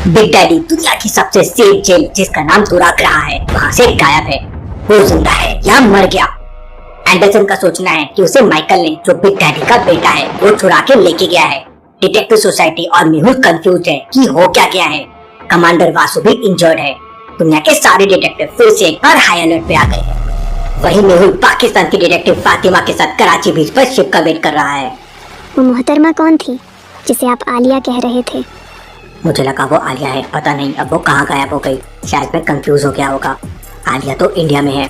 Big daddy दुनिया की सबसे सेफ जेल जिसका नाम तू रख रहा है वहाँ से गायब है। वो जिंदा है या मर गया? एंडरसन का सोचना है कि उसे माइकल ने, जो बिग डैडी का बेटा है, वो छुड़ा के लेके गया है। डिटेक्टिव सोसाइटी और मेहुल कंफ्यूज है कि हो क्या गया है। कमांडर वासु भी इंजर्ड है। दुनिया के सारे डिटेक्टिव फिर से एक बार हाई अलर्ट पे आ गए हैं। वही मेहुल पाकिस्तान की डिटेक्टिव फातिमा के साथ कराची बीच पर शिप का वेट कर रहा है। वो मोहतरमा कौन थी जिसे आप आलिया कह रहे थे? मुझे लगा वो आलिया है, पता नहीं अब वो कहाँ गायब हो गई। शायद मैं कंफ्यूज हो गया होगा। आलिया तो इंडिया में है।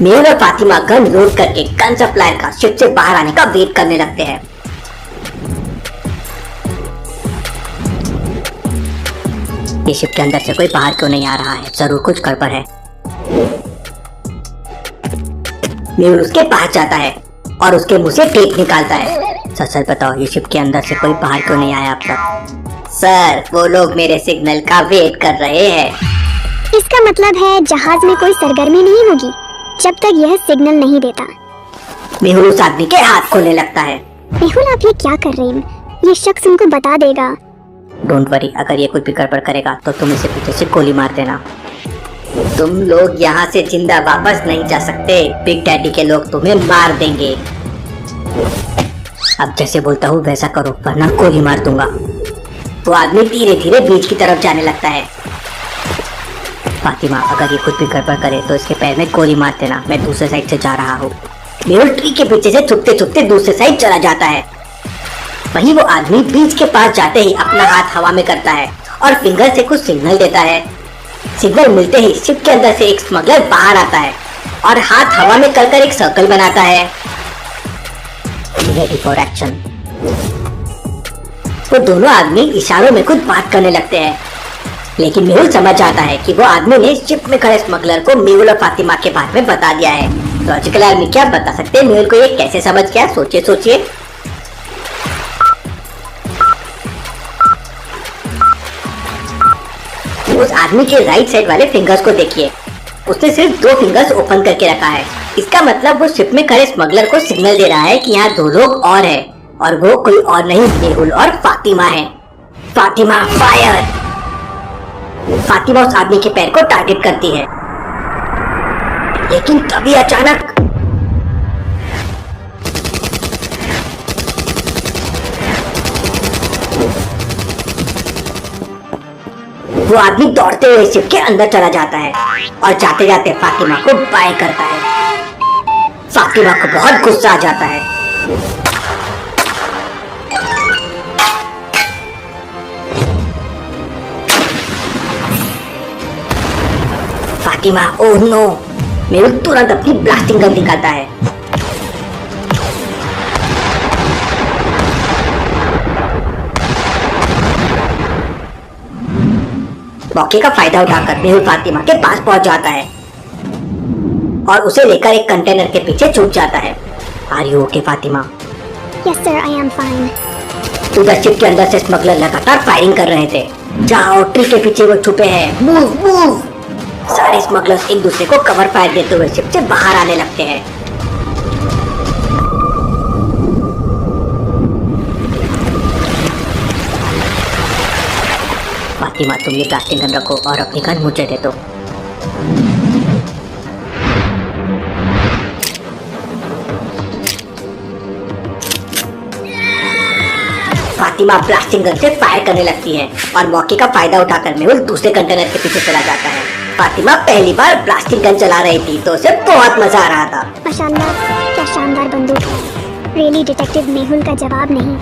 मेहुल और फातिमा गन लोड करके गन सप्लायर का शिप से बाहर आने का वेट करने लगते हैं। ये शिप के अंदर से कोई बाहर क्यों नहीं आ रहा है? जरूर कुछ गड़बड़ है। मेहुल उसके पास जाता है और उसके मुंह से टेप निकालता है। सच बताओ, ये शिप के अंदर से कोई बाहर क्यों नहीं आया अब तक? सर, वो लोग मेरे सिग्नल का वेट कर रहे हैं। इसका मतलब है जहाज में कोई सरगर्मी नहीं होगी जब तक यह सिग्नल नहीं देता। मेहुल उस आदमी के हाथ खोलने लगता है। मेहुल, आप ये क्या कर रहे हैं? ये शख्स उनको बता देगा। डोंट वरी, अगर ये कुछ भी गड़बड़ करेगा तो तुम इसे पीछे से गोली मार देना। तुम लोग यहाँ से जिंदा वापस नहीं जा सकते। बिग डैडी के लोग तुम्हें मार देंगे। अब जैसे बोलता हूँ वैसा करो वरना गोली मार दूंगा। वो आदमी धीरे धीरे बीच की तरफ जाने लगता है। फातिमा, अगर ये कुछ भी गड़बड़ करे तो इसके पैर में गोली मार देना। मैं दूसरे साइड से जा रहा हूँ। मेहुल ट्री के पीछे से छुपते छुपते दूसरे साइड चला जाता है। वहीं वो आदमी बीच के पास जाते ही अपना हाथ हवा में करता है और फिंगर से कुछ सिग्नल देता है। सिग्नल मिलते ही शिप के अंदर से एक स्मगलर बाहर आता है और हाथ हवा में कर एक सर्कल बनाता है। Ready for action. वो दोनों आदमी इशारों में कुछ बात करने लगते हैं, लेकिन मेहुल समझ जाता है कि वो आदमी ने शिप में खड़े स्मगलर को मेहुल और फातिमा के बारे में बता दिया है। लॉजिकल आदमी क्या बता सकते हैं मेहुल को ये कैसे समझ गया? सोचिए। उस आदमी के राइट साइड वाले फिंगर्स को देखिए। उसने सिर्फ 2 फिंगर्स ओपन करके रखा है। इसका मतलब वो शिप में खड़े स्मगलर को सिग्नल दे रहा है कि यहाँ 2 लोग और हैं और वो कोई और नहीं, मेहुल और फातिमा है। फातिमा, फायर! फातिमा उस आदमी के पैर को टारगेट करती है, लेकिन तभी अचानक वो आदमी दौड़ते हुए शिप के अंदर चला जाता है और जाते जाते फातिमा को बाय करता है। फातिमा को बहुत गुस्सा आ जाता है। Fatima, oh no! मेहुल तुरंत अपनी ब्लास्टिंग गन निकालता है। मौके का फायदा उठाकर मेहुल फातिमा के पास पहुंच जाता है और उसे लेकर एक कंटेनर के पीछे छुप जाता है। Are you okay Fatima? Yes sir, I am fine. उधर शिप के अंदर से स्मगलर लगातार फायरिंग कर रहे थे। जाओ, ट्री के पीछे वो छुपे हैं। मूव! सारे स्मगलर्स एक दूसरे को कवर फायर देते हुए शिप से बाहर आने लगते हैं। फातिमा, तुम ये प्लास्टिक गन रखो और अपनी गन मुझे दे दो। फातिमा प्लास्टिक गन से फायर करने लगती है और मौके का फायदा उठाकर मेहुल दूसरे कंटेनर के पीछे चला जाता है। फातिमा पहली बार प्लास्टिक गन चला रही थी तो उसे बहुत मजा आ रहा था। माशाल्लाह, क्या शानदार बंदूक है। रियली डिटेक्टिव मेहुल का जवाब नहीं।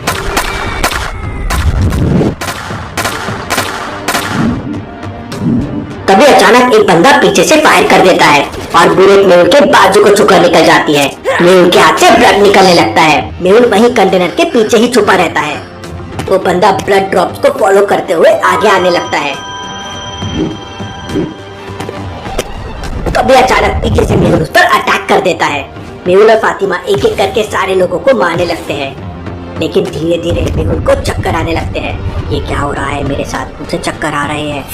तभी अचानक एक बंदा पीछे से फायर कर देता है और बुलेट मेहुल के बाजू को छूकर निकल जाती है। मेहुल के हाथ से ब्लड निकलने लगता है। मेहुल वहीं कंटेनर के पीछे ही छुपा रहता है। वो बंदा ब्लड ड्रॉप्स को फॉलो करते हुए आगे आने लगता है। तभी अचानक पीछे से मेहुल उस पर अटैक कर देता है। मेहुल और फातिमा एक एक करके सारे लोगों को मारने लगते हैं, लेकिन धीरे धीरे मेहुल को चक्कर आने लगते हैं। ये क्या हो रहा है मेरे साथ? मुझे चक्कर आ रहे हैं।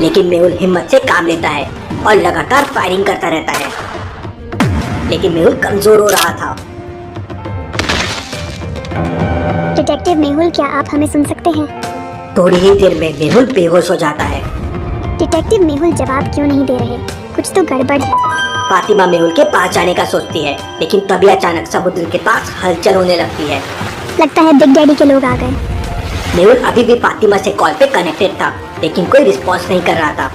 लेकिन मेहुल हिम्मत से काम लेता है और लगातार फायरिंग करता रहता है, लेकिन मेहुल कमजोर हो रहा था। डिटेक्टिव मेहुल, क्या आप हमें सुन सकते हैं? थोड़ी ही देर में मेहुल बेहोश हो जाता है। डिटेक्टिव मेहुल जवाब क्यों नहीं दे रहे? कुछ तो गड़बड़ है। फातिमा मेहुल के पास जाने का सोचती है, लेकिन तभी अचानक समुद्र के पास हलचल होने लगती है। लगता है बिग डैडी के लोग आ गए। मेहुल अभी भी फातिमा से कॉल पे कनेक्टेड था, लेकिन कोई रिस्पॉन्स नहीं कर रहा था।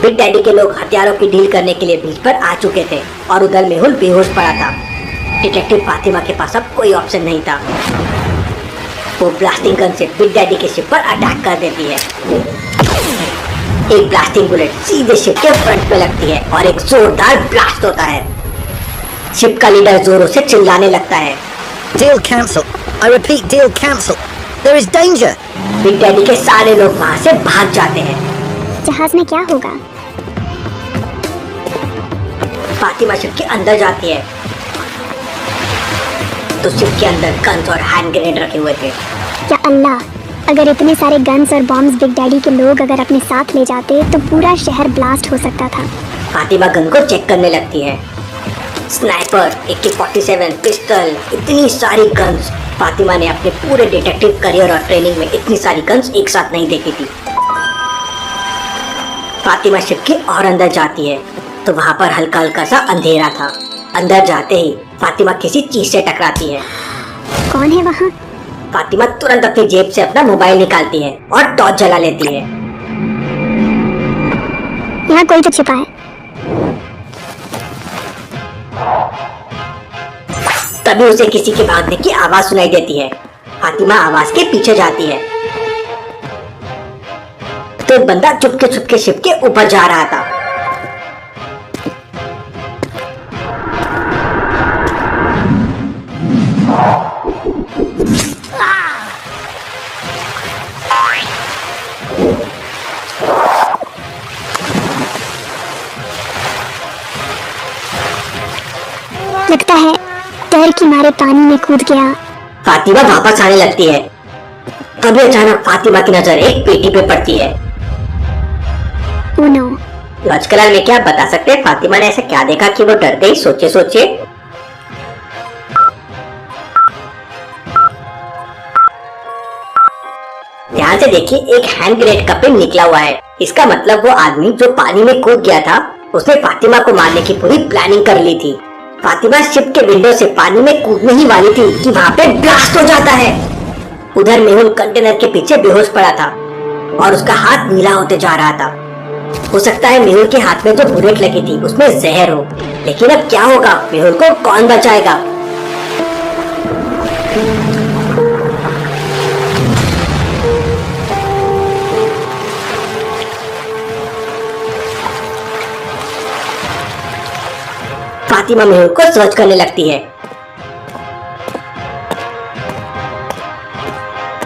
बिग डैडी के लोग हथियारों की डील करने के लिए बीच पर आ चुके थे और उधर मेहुल बेहोश पड़ा था। डिटेक्टिव फातिमा के पास अब कोई ऑप्शन नहीं था। वो ब्लास्टिंग गन से बिग डैडी के शिप पर अटैक कर देती है। एक ब्लास्टिंग बुलेट सीधे शिप के फ्रंट पे लगती है और एक जोरदार ब्लास्ट होता है। शिप का लीडर जोरों से चिल्लाने लगता है, Deal cancel. I repeat, deal cancel. There is danger. Big daddy के सारे लोग वहाँ से भाग जाते हैं। जहाज में क्या होगा? फातिमा शिप के अंदर जाती है तो शिप के अंदर गन्स और हैंड ग्रेनेड रखे हुए थे। या अल्लाह, अगर इतने सारे गन्स और बॉम्ब्स बिग डैडी के लोग अगर अपने साथ ले जाते तो पूरा शहर ब्लास्ट हो सकता था। फातिमा गन को चेक करने लगती है। स्नाइपर, AK-47, पिस्टल, इतनी सारी गन्स। फातिमा ने अपने पूरे डिटेक्टिव करियर और ट्रेनिंग में इतनी सारी गन्स एक साथ नहीं देखी थी। फातिमा शिप के और अंदर जाती है तो वहाँ पर हल्का हल्का सा अंधेरा था। अंदर जाते ही फातिमा किसी चीज से टकराती है। कौन है वहाँ? फातिमा तुरंत अपनी जेब से अपना मोबाइल निकालती है और टॉर्च जला लेती है। यहाँ कोई तो छिपा है। तभी उसे किसी के भागने की आवाज सुनाई देती है। फातिमा आवाज के पीछे जाती है तो एक बंदा चुपके शिप के ऊपर जा रहा था। लगता है डर की मारे पानी में कूद गया। फातिमा वापस आने लगती है। तभी अचानक फातिमा की नजर एक पेटी पे पड़ती है। Oh no. लॉजिकल में क्या बता सकते हैं फातिमा ने ऐसा क्या देखा कि वो डर गई? सोचिए। ध्यान से देखिए, एक हैंड ग्रेनेड का पिन निकला हुआ है। इसका मतलब वो आदमी जो पानी में कूद गया था उसने फातिमा को मारने की पूरी प्लानिंग कर ली थी। फातिमा शिप के विंडो से पानी में कूदने ही वाली थी कि वहाँ पे ब्लास्ट हो जाता है। उधर मेहुल कंटेनर के पीछे बेहोश पड़ा था और उसका हाथ नीला होते जा रहा था। हो सकता है मेहुल के हाथ में जो बुलेट लगी थी उसमें जहर हो, लेकिन अब क्या होगा? मेहुल को कौन बचाएगा? फातिमा मेहुल को सर्च करने लगती है।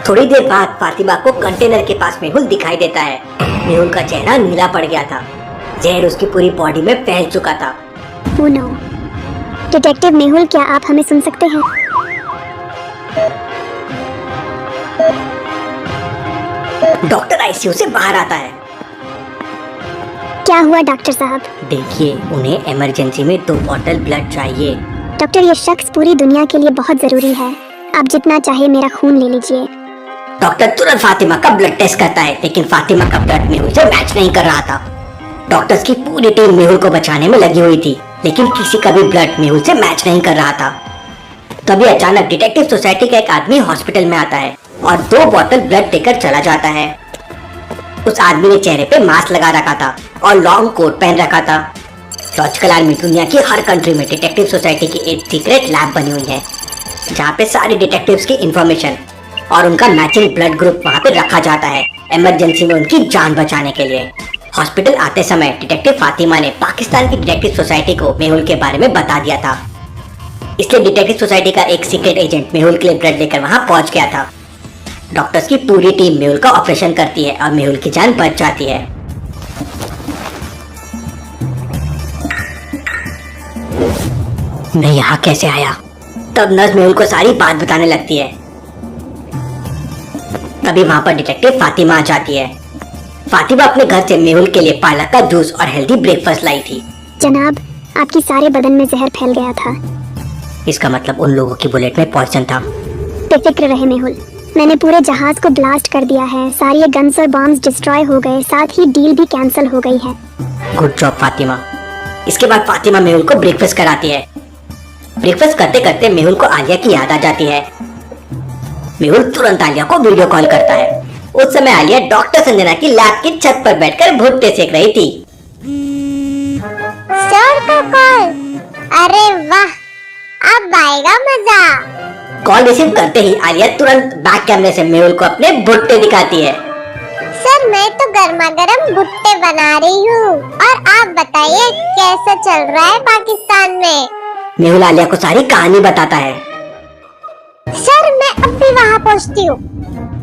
थोड़ी देर बाद फातिमा को कंटेनर के पास मेहुल दिखाई देता है। मेहुल का चेहरा नीला पड़ गया था। जहर उसकी पूरी बॉडी में फैल चुका था। Oh no. डिटेक्टिव मेहुल, क्या आप हमें सुन सकते हैं? डॉक्टर आईसीयू से बाहर आता है। क्या हुआ डॉक्टर साहब? देखिए, उन्हें इमरजेंसी में 2 बॉटल ब्लड चाहिए। डॉक्टर, ये शख्स पूरी दुनिया के लिए बहुत जरूरी है। आप जितना चाहे मेरा खून ले लीजिए। डॉक्टर तुरंत फातिमा का ब्लड टेस्ट करता है, लेकिन फातिमा का ब्लड मेहुल से मैच नहीं कर रहा था। डॉक्टर्स की पूरी टीम मेहुल को बचाने में लगी हुई थी, लेकिन किसी का भी ब्लड मेहुल से मैच नहीं कर रहा था। तभी अचानक डिटेक्टिव सोसाइटी का एक आदमी हॉस्पिटल में आता है और 2 बॉटल ब्लड देकर चला जाता है। उस आदमी ने चेहरे पे मास्क लगा रखा था और लॉन्ग कोट पहन रखा था। लॉजिकल आर्मी दुनिया की हर कंट्री में डिटेक्टिव सोसाइटी की एक सीक्रेट लैब बनी हुई है, जहाँ पे सारे डिटेक्टिव्स की इंफॉर्मेशन और उनका मैचिंग ब्लड ग्रुप वहाँ पे रखा जाता है, इमरजेंसी में उनकी जान बचाने के लिए। हॉस्पिटल आते समय डिटेक्टिव फातिमा ने पाकिस्तान की डिटेक्टिव सोसाइटी को मेहुल के बारे में बता दिया था, इसलिए डिटेक्टिव सोसाइटी का एक सीक्रेट एजेंट मेहुल के लिए ब्लड लेकर वहाँ पहुँच गया था। डॉक्टर्स की पूरी टीम मेहुल का ऑपरेशन करती है और मेहुल की जान बच जाती है। मैं यहाँ कैसे आया? तब नर्स मेहुल को सारी बात बताने लगती है। तभी वहाँ पर डिटेक्टिव फातिमा आ जाती है। फातिमा अपने घर से मेहुल के लिए पालक का जूस और हेल्दी ब्रेकफास्ट लाई थी। जनाब, आपकी सारे बदन में जहर फैल गया था। इसका मतलब उन लोगों की बुलेट में पॉइजन था। बेफिक्र रहे मेहुल, मैंने पूरे जहाज को ब्लास्ट कर दिया है। सारी ये गन्स और बॉम्ब्स डिस्ट्रॉय हो गए, साथ ही डील भी कैंसिल हो गई है। Good job Fatima. इसके बाद फातिमा मेहुल को ब्रेकफास्ट कराती है। ब्रेकफास्ट करते करते मेहुल को आलिया की याद आ जाती है। मेहुल तुरंत आलिया को वीडियो कॉल करता है। उस समय आलिया डॉक्टर संजना की लैब की छत पर बैठकर भुट्टे सेक रही थी। सर का कॉल, अरे वाह, अब आएगा मजा। कॉल रिसीव करते ही आलिया तुरंत बैक कैमरे से मेहुल को अपने भुट्टे दिखाती है। सर मैं तो गर्मा गर्म भुट्टे बना रही हूँ, और आप बताइए कैसा चल रहा है पाकिस्तान में। मेहुल आलिया को सारी कहानी बताता है। सर मैं अब भी वहाँ पहुँचती हूँ।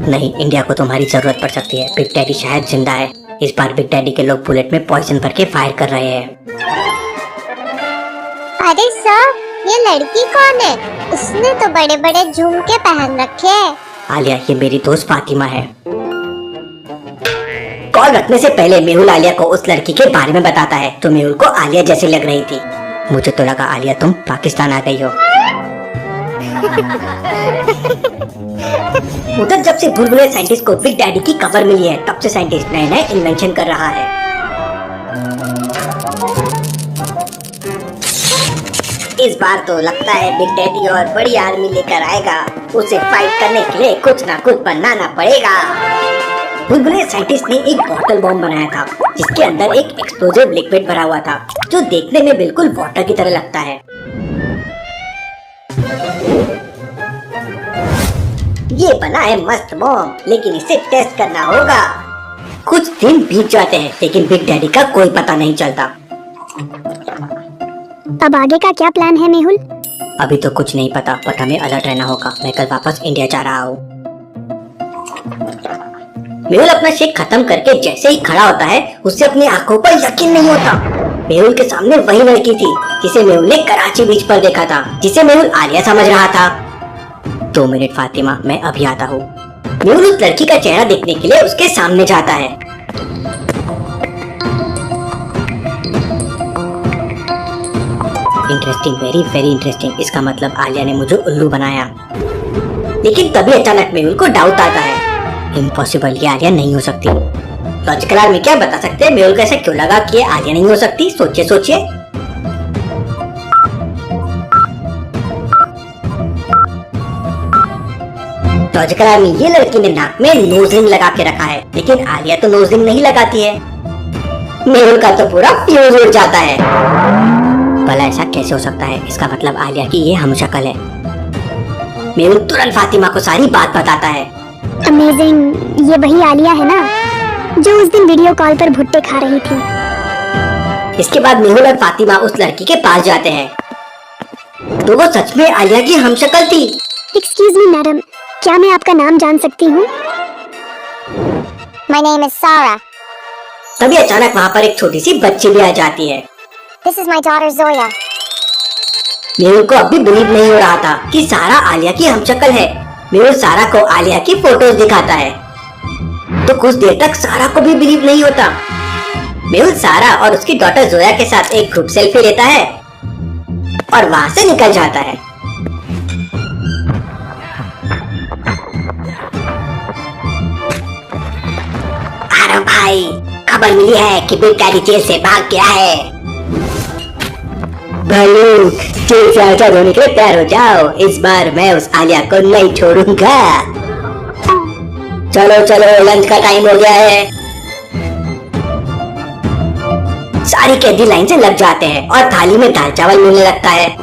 नहीं, इंडिया को तुम्हारी जरूरत पड़ सकती है। बिग डैडी शायद जिंदा है। इस बार बिग डैडी के लोग बुलेट में पॉइजन भर के फायर कर रहे हैं। अरे सर, ये लड़की कौन है? उसने तो बड़े बड़े झुमके पहन रखे हैं। आलिया, ये मेरी दोस्त फातिमा है। कॉल रखने से पहले मेहुल आलिया को उस लड़की के बारे में बताता है, तो मेहुल को आलिया जैसी लग रही थी। मुझे तो लगा आलिया तुम पाकिस्तान आ गई हो। उधर जब से बुलबुले साइंटिस्ट को बिग डैडी की खबर मिली है, तब से साइंटिस्ट नए नए इन्वेंशन कर रहा है। इस बार तो लगता है बिग डैडी और बड़ी आर्मी लेकर आएगा। उसे फाइट करने के लिए कुछ ना कुछ बनाना पड़ेगा। बुलबुले साइंटिस्ट ने एक बॉटल बॉम्ब बनाया था, जिसके अंदर एक एक्सप्लोजिव लिक्विड भरा हुआ था, जो देखने में बिल्कुल वाटर की तरह लगता है। ये बना है मस्त बॉम्ब, लेकिन इसे टेस्ट करना होगा। कुछ दिन बीत जाते हैं, लेकिन बिग डैडी का कोई पता नहीं चलता। अब आगे का क्या प्लान है मेहुल? अभी तो कुछ नहीं पता, बट हमें अलर्ट रहना होगा। मैं कल वापस इंडिया जा रहा हूँ। मेहुल अपना शेक खत्म करके जैसे ही खड़ा होता है, उससे अपनी आंखों पर यकीन नहीं होता। मेहुल के सामने वही लड़की थी जिसे मेहुल ने कराची बीच पर देखा था, जिसे मेहुल आलिया समझ रहा था। 2 मिनट फातिमा, मैं अभी आता हूँ। मेहुल उस लड़की का चेहरा देखने के लिए उसके सामने जाता है। Interesting, very very interesting. इसका मतलब आलिया ने मुझे उल्लू बनाया। लेकिन तभी अचानक मेहुल को डाउट आता है। इम्पॉसिबल, ये आलिया नहीं हो सकती। लॉजिकल आर्मी क्या बता सकते हैं मेहुल को ऐसा क्यों लगा कि ये आलिया नहीं हो सकती? सोचिए सोचिए। लॉजिकल आर्मी, ये लड़की ने नाक में नोज रिंग लगा के रखा है, लेकिन आलिया तो नोज रिंग नहीं लगाती है। मेहुल का तो पूरा फ्यूज उड़ जाता है। भला ऐसा कैसे हो सकता है? इसका मतलब आलिया की ये हमशक्ल है। मेहुल तुरंत फातिमा को सारी बात बताता है। अमेजिंग, ये वही आलिया है ना जो उस दिन वीडियो कॉल पर भुट्टे खा रही थी। इसके बाद मेहुल और फातिमा उस लड़की के पास जाते हैं, तो वो सच में आलिया की हमशक्ल थी। एक्सक्यूज मी मैडम, क्या मैं आपका नाम जान सकती हूँ? My name is Sarah. तभी अचानक वहाँ पर एक छोटी सी बच्ची भी आ जाती है। This is my daughter Zoya. Mehul को अब भी बिलीव नहीं हो रहा था कि सारा आलिया की हमशक्ल है। मेहुल सारा को आलिया की फोटोज दिखाता है, तो कुछ देर तक सारा को भी बिलीव नहीं होता। मेहुल सारा और उसकी डॉटर जोया के साथ एक ग्रुप सेल्फी लेता है और वहाँ से निकल जाता है। अरे भाई, खबर मिली है कि बिग डैडी जेल से भाग गया है। भाइयों, जेल से आजाद होने के लिए तैयार हो जाओ। इस बार मैं उस आलिया को नहीं छोड़ूंगा। चलो चलो, लंच का टाइम हो गया है। सारी कैदी लाइन से लग जाते हैं और थाली में दाल चावल मिलने लगता है।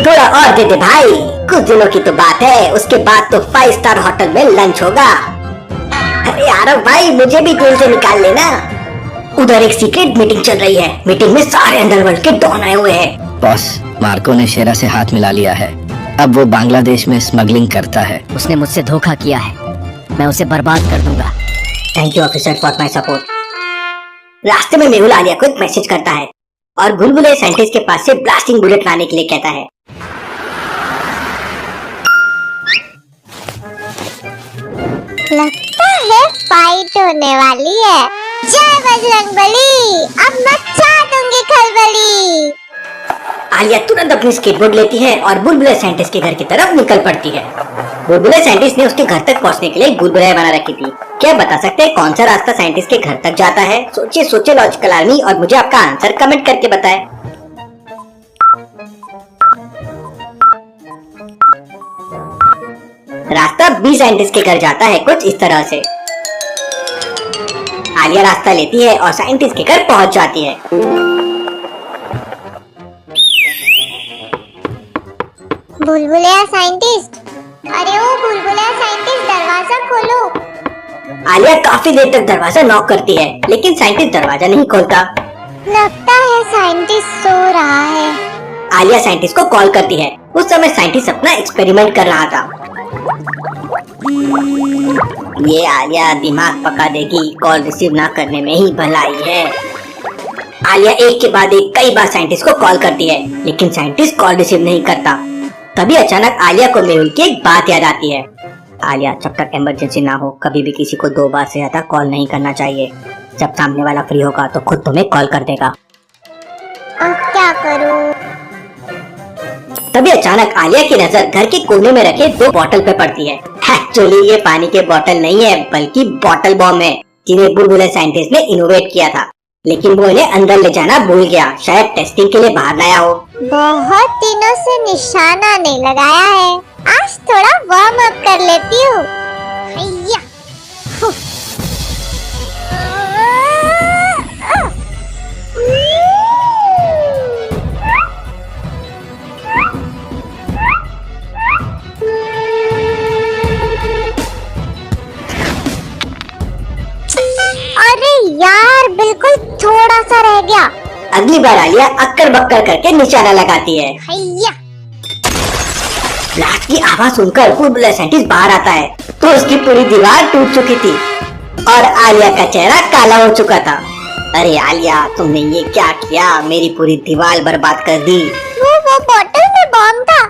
थोड़ा और दे दे भाई, कुछ दिनों की तो बात है, उसके बाद तो 5 स्टार होटल में लंच होगा। अरे यार भाई, मुझे भी जेल से निकाल लेना। उधर एक सीक्रेट मीटिंग चल रही है। मीटिंग में सारे अंडरवर्ल्ड के डॉन आए हुए हैं। बॉस, मार्को ने शेरा से हाथ मिला लिया है। अब वो बांग्लादेश में स्मगलिंग करता है। उसने मुझसे धोखा किया है, मैं उसे बर्बाद कर दूंगा। Thank you officer for my support. रास्ते में मेहुल आलिया को एक मैसेज करता है और बुलबुले साइंटिस्ट के पास से ब्लास्टिंग बुलेट लाने के लिए कहता है। लगता है फाइट होने वाली है। जय बजरंगबली, अब मचा दूंगी खलबली। आलिया तुरंत अपनी स्केटबोर्ड लेती है और बुलबुले साइंटिस्ट के घर की तरफ निकल पड़ती है। बुलबुले साइंटिस्ट ने उसके घर तक पहुंचने के लिए एक बुलबुले बना रखी थी। क्या बता सकते हैं कौन सा रास्ता साइंटिस्ट के घर तक जाता है? सोचिए सोचिए लॉजिकल आर्मी, और मुझे आपका आंसर कमेंट करके बताएं। रास्ता बी साइंटिस्ट के घर जाता है कुछ इस तरह से। आलिया रास्ता लेती है और साइंटिस्ट के घर पहुंच जाती है। बुलबुलिया साइंटिस्ट, अरे ओ बुलबुलिया साइंटिस्ट, दरवाजा खोलो। आलिया काफी देर तक दरवाजा नॉक करती है, लेकिन साइंटिस्ट दरवाजा नहीं खोलता। लगता है साइंटिस्ट सो रहा है। आलिया साइंटिस्ट को कॉल करती है। उस समय साइंटिस्ट अपना एक्सपेरिमेंट कर रहा था। ये आलिया दिमाग पका देगी, कॉल रिसीव ना करने में ही भलाई है। आलिया एक के बाद एक कई बार साइंटिस्ट को कॉल करती है, लेकिन साइंटिस्ट कॉल रिसीव नहीं करता। तभी अचानक आलिया को मेहुल की एक बात याद आती है। आलिया, जब तक इमरजेंसी ना हो कभी भी किसी को 2 बार से ज्यादा कॉल नहीं करना चाहिए। जब सामने वाला फ्री होगा तो खुद तुम्हें कॉल कर देगा। अब क्या करूं? तभी अचानक आलिया की नजर घर के कोने में रखे 2 बॉटल पे पड़ती है। एक्चुअली ये पानी के बॉटल नहीं है, बल्कि बॉटल बॉम्ब है, जिन्हें बुलबुले साइंटिस्ट ने इनोवेट किया था, लेकिन वो इन्हें अंदर ले जाना भूल गया। शायद टेस्टिंग के लिए बाहर लाया हो। बहुत दिनों से निशाना नहीं लगाया है, आज थोड़ा वार्म अप कर लेती हूँ। हैया। अरे यार, बिल्कुल थोड़ा सा रह गया। अगली बार आलिया अक्कर बक्कर करके निशाना लगाती है। हैया। ब्लास्ट की आवाज सुनकर बुलबुले साइंटिस्ट बाहर आता है तो उसकी पूरी दीवार टूट चुकी थी और आलिया का चेहरा काला हो चुका था। अरे आलिया, तुमने ये क्या किया? मेरी पूरी दीवार बर्बाद कर दी। वो बॉटल में बॉम्ब था।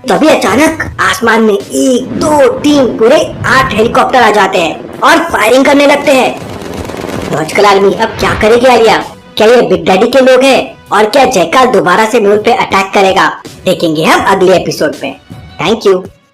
तभी अचानक आसमान में 1, 2, 3 पूरे 8 हेलीकॉप्टर आ जाते हैं और फायरिंग करने लगते हैं। लॉजिकल आर्मी, अब क्या करेगी आलिया? क्या ये बिग डैडी के लोग हैं? और क्या जयकाल दोबारा से मेहुल पे अटैक करेगा? देखेंगे हम अगले एपिसोड में। Thank you.